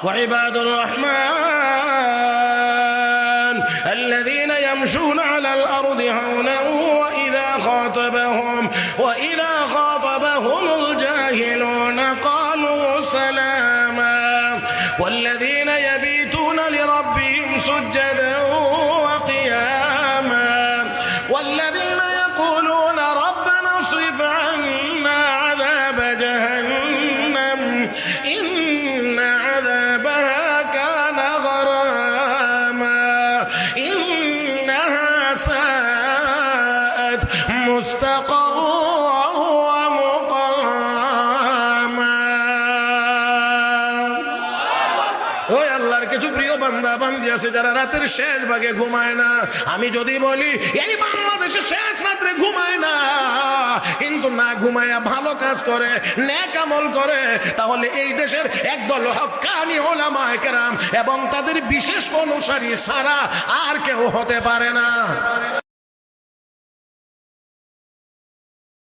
وعباد الرحمن الذين يمشون على الأرض هونا وإذا خاطبهم الجاهلون قالوا سلاما والذين يبيتون لربهم سجدا وقياما والذين يقولون ربنا اصرف عنا عذاب جهنم إن عذابها كان غراما إنها ساءت مستقرا ومقاما ওই আল্লাহর কিছু প্রিয় বান্দা বান্দি আছে যারা রাতের শেষ ভাগে ঘুমায় না। আমি যদি বলি এই বাংলাদেশে শেষ রাত্রে ঘুমায় না, কিন্তু না ঘুমায়া ভালো কাজ করে, নেক আমল করে, তাহলে এই দেশের একদল হক্কানি উলামায়ে কেরাম এবং তাদের বিশেষ অনুসারী ছাড়া আর কেউ হতে পারে না।